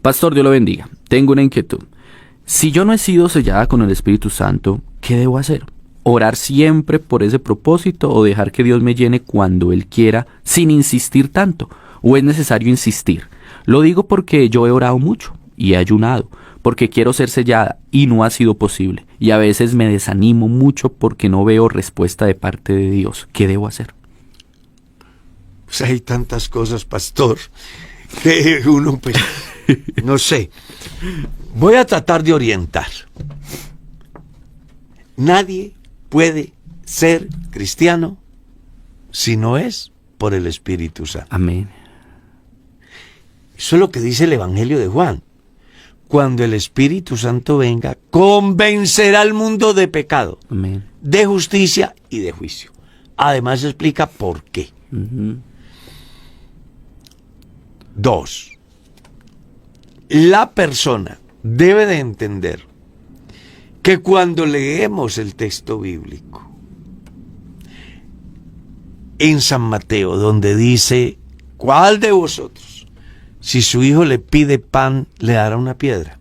Pastor, Dios lo bendiga. Tengo una inquietud. Si yo no he sido sellada con el Espíritu Santo, ¿qué debo hacer? ¿Orar siempre por ese propósito o dejar que Dios me llene cuando Él quiera sin insistir tanto? ¿O es necesario insistir? Lo digo porque yo he orado mucho y he ayunado, porque quiero ser sellada y no ha sido posible. Y a veces me desanimo mucho porque no veo respuesta de parte de Dios. ¿Qué debo hacer? Pues hay tantas cosas, pastor, que uno, pues, no sé. Voy a tratar de orientar. Nadie puede ser cristiano si no es por el Espíritu Santo. Amén. Eso es lo que dice el Evangelio de Juan. Cuando el Espíritu Santo venga, convencerá al mundo de pecado, Amén. de justicia y de juicio. Además explica por qué. 2. La persona debe de entender que cuando leemos el texto bíblico, en San Mateo, donde dice, ¿cuál de vosotros, si su hijo le pide pan, le dará una piedra?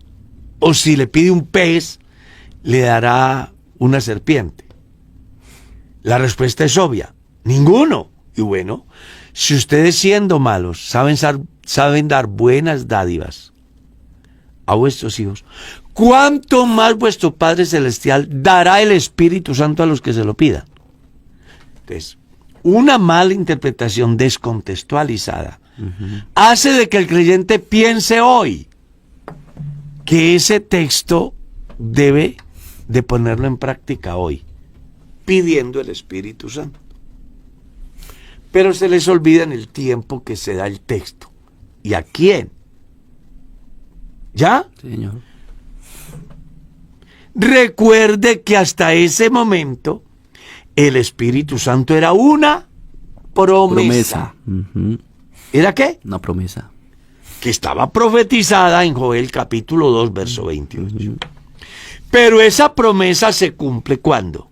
O si le pide un pez, le dará una serpiente. La respuesta es obvia, ninguno. Y bueno, si ustedes siendo malos saben dar buenas dádivas a vuestros hijos, ¿cuánto más vuestro Padre Celestial dará el Espíritu Santo a los que se lo pidan? Entonces, una mala interpretación descontextualizada hace de que el creyente piense hoy que ese texto debe de ponerlo en práctica hoy, pidiendo el Espíritu Santo. Pero se les olvida en el tiempo que se da el texto. ¿Y a quién? ¿Ya? Señor. Recuerde que hasta ese momento el Espíritu Santo era una promesa. ¿Era qué? Una promesa. Que estaba profetizada en Joel capítulo 2, verso 28. Pero esa promesa se cumple ¿cuándo?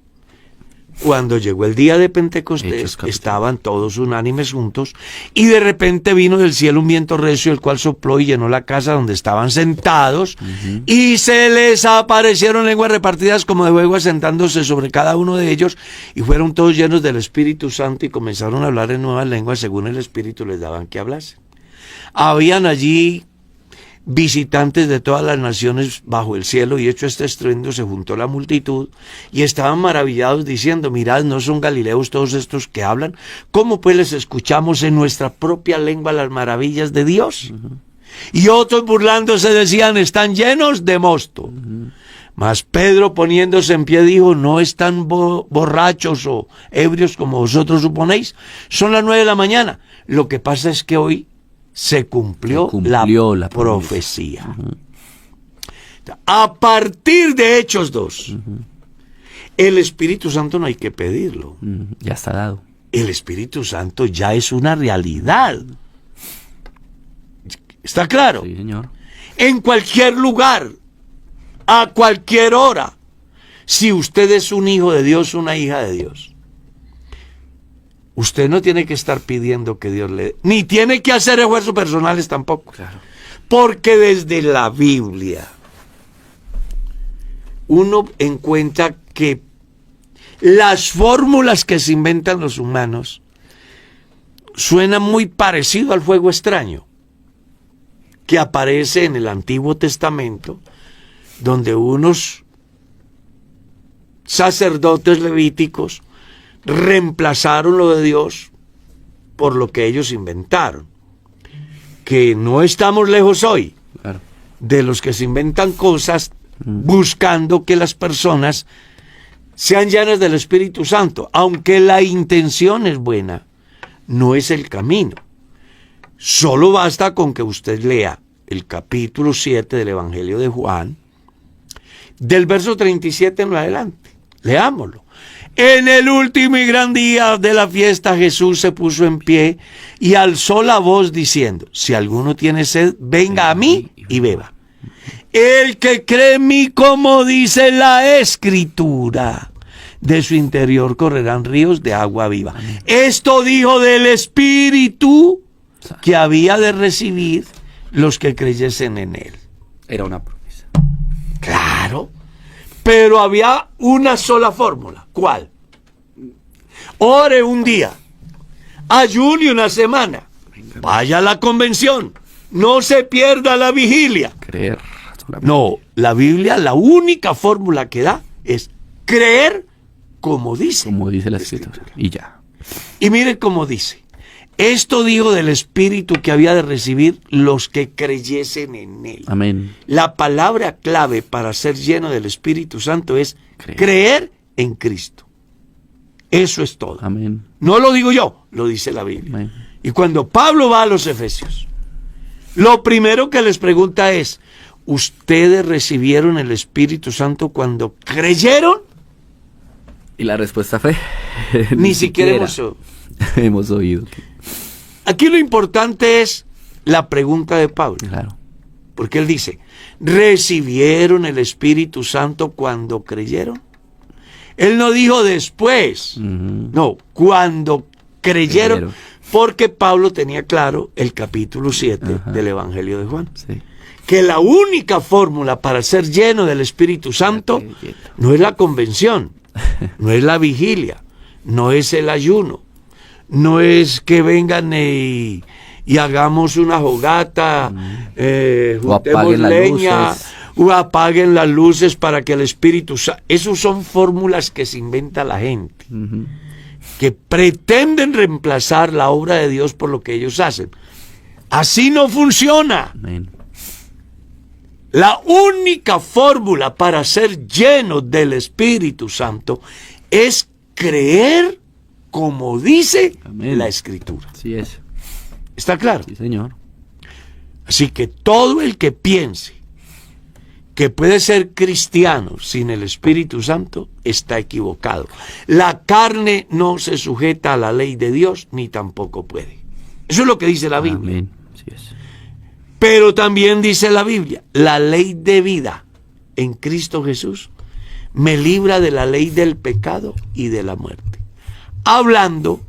Cuando llegó el día de Pentecostés, estaban todos unánimes juntos, y de repente vino del cielo un viento recio, el cual sopló y llenó la casa donde estaban sentados, y se les aparecieron lenguas repartidas como de fuego, asentándose sobre cada uno de ellos, y fueron todos llenos del Espíritu Santo, y comenzaron a hablar en nuevas lenguas, según el Espíritu les daban que hablasen. Habían allí visitantes de todas las naciones bajo el cielo, y hecho este estruendo se juntó la multitud y estaban maravillados diciendo, mirad, ¿no son galileos todos estos que hablan? ¿Cómo pues les escuchamos en nuestra propia lengua las maravillas de Dios? Y otros burlándose decían, están llenos de mosto. Mas Pedro, poniéndose en pie, dijo, no están borrachos o ebrios como vosotros suponéis, son las 9 de la mañana. Lo que pasa es que hoy se cumplió la profecía. A partir de Hechos 2, el Espíritu Santo no hay que pedirlo. Ya está dado. El Espíritu Santo ya es una realidad. ¿Está claro? Sí, señor. En cualquier lugar, a cualquier hora, si usted es un hijo de Dios, una hija de Dios, usted no tiene que estar pidiendo que Dios le dé, ni tiene que hacer esfuerzos personales tampoco. Claro. Porque desde la Biblia uno encuentra que las fórmulas que se inventan los humanos suenan muy parecido al fuego extraño que aparece en el Antiguo Testamento, donde unos sacerdotes levíticos reemplazaron lo de Dios por lo que ellos inventaron. Que no estamos lejos hoy, Claro. de los que se inventan cosas buscando que las personas sean llenas del Espíritu Santo, aunque la intención es buena, no es el camino. Solo basta con que usted lea el capítulo 7 del Evangelio de Juan, del verso 37 en adelante. Leámoslo. En el último y gran día de la fiesta, Jesús se puso en pie y alzó la voz diciendo, si alguno tiene sed, venga a mí y beba. El que cree en mí, como dice la Escritura, de su interior correrán ríos de agua viva. Esto dijo del Espíritu que había de recibir los que creyesen en él. Era una promesa. Claro, pero había una sola fórmula. ¿Cuál? Ore un día, ayune una semana, vaya a la convención, no se pierda la vigilia. Creer. Solamente. No, la Biblia, la única fórmula que da es creer como dice. Como dice la Escritura. Y ya. Y miren cómo dice. Esto dijo del Espíritu que había de recibir los que creyesen en él. Amén. La palabra clave para ser lleno del Espíritu Santo es creer en Cristo. Eso es todo. Amén. No lo digo yo, lo dice la Biblia. Amén. Y cuando Pablo va a los Efesios, lo primero que les pregunta es, ¿ustedes recibieron el Espíritu Santo cuando creyeron? Y la respuesta fue... Ni siquiera hemos oído. Aquí lo importante es la pregunta de Pablo. Claro. Porque él dice, ¿recibieron el Espíritu Santo cuando creyeron? Él no dijo después. No, cuando creyeron. Porque Pablo tenía claro el capítulo 7 del Evangelio de Juan. Sí. Que la única fórmula para ser lleno del Espíritu Santo no es la convención, no es la vigilia, no es el ayuno, no es que vengan y hagamos una fogata, juntemos leña, o apaguen las luces para que el Espíritu Santo... Esos son fórmulas que se inventa la gente, que pretenden reemplazar la obra de Dios por lo que ellos hacen. Así no funciona. Amén. La única fórmula para ser lleno del Espíritu Santo es creer como dice Amén. la Escritura. Sí es. ¿Está claro? Sí, Señor. Así que todo el que piense que puede ser cristiano sin el Espíritu Santo está equivocado. La carne no se sujeta a la ley de Dios ni tampoco puede. Eso es lo que dice la Biblia. Amén. Sí es. Pero también dice la Biblia, la ley de vida en Cristo Jesús me libra de la ley del pecado y de la muerte. Hablando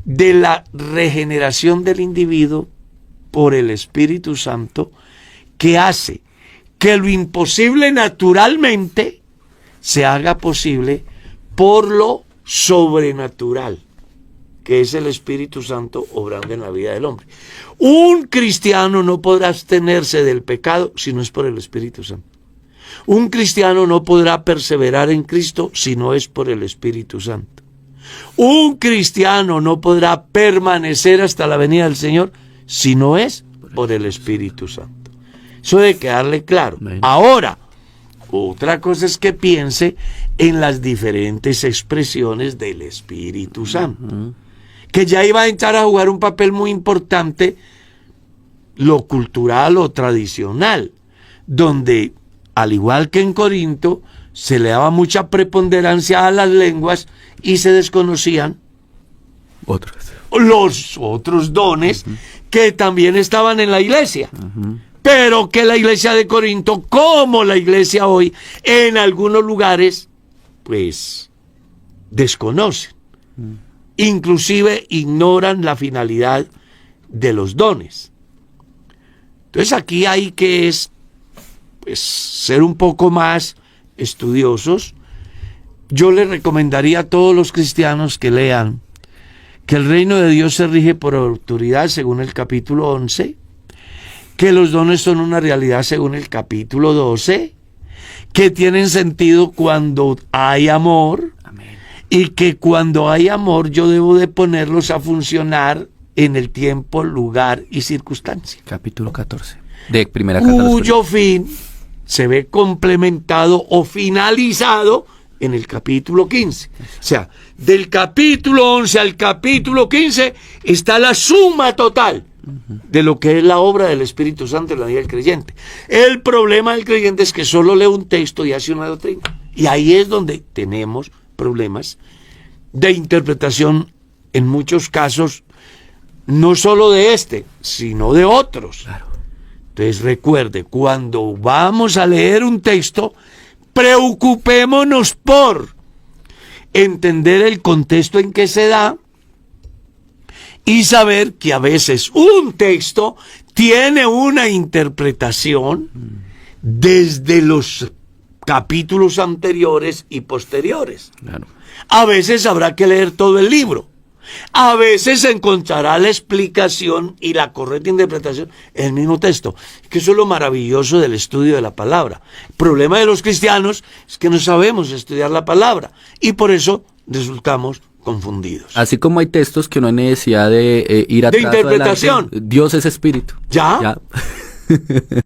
de la regeneración del individuo por el Espíritu Santo, que hace que lo imposible naturalmente se haga posible por lo sobrenatural, que es el Espíritu Santo obrando en la vida del hombre. Un cristiano no podrá abstenerse del pecado si no es por el Espíritu Santo. Un cristiano no podrá perseverar en Cristo si no es por el Espíritu Santo. Un cristiano no podrá permanecer hasta la venida del Señor si no es por el Espíritu Santo. Eso debe quedarle claro. Ahora, otra cosa es que piense en las diferentes expresiones del Espíritu Santo. Que ya iba a entrar a jugar un papel muy importante, lo cultural o tradicional, donde, al igual que en Corinto, se le daba mucha preponderancia a las lenguas y se desconocían los otros dones que también estaban en la iglesia. Pero que la iglesia de Corinto, como la iglesia hoy, en algunos lugares, pues, desconocen. Inclusive ignoran la finalidad de los dones. Entonces aquí hay que ser un poco más estudiosos. Yo les recomendaría a todos los cristianos que lean que el reino de Dios se rige por autoridad según el capítulo 11, que los dones son una realidad según el capítulo 12, que tienen sentido cuando hay amor. Amén. Y que cuando hay amor yo debo de ponerlos a funcionar en el tiempo, lugar y circunstancia. Capítulo 14. De primera carta. Cuyo fin se ve complementado o finalizado en el capítulo 15. O sea, del capítulo 11 al capítulo 15 está la suma total de lo que es la obra del Espíritu Santo en la vida del creyente. El problema del creyente es que solo lee un texto y hace una doctrina. Y ahí es donde tenemos problemas de interpretación, en muchos casos, no solo de este, sino de otros. Claro. Entonces recuerde, cuando vamos a leer un texto, preocupémonos por entender el contexto en que se da y saber que a veces un texto tiene una interpretación desde los capítulos anteriores y posteriores. Claro. A veces habrá que leer todo el libro. A veces encontrará la explicación y la correcta interpretación en el mismo texto. Que eso es lo maravilloso del estudio de la palabra. El problema de los cristianos es que no sabemos estudiar la palabra y por eso resultamos confundidos. Así como hay textos que no hay necesidad de ir atrás. De interpretación. Dios es espíritu. ¿Ya? Ya.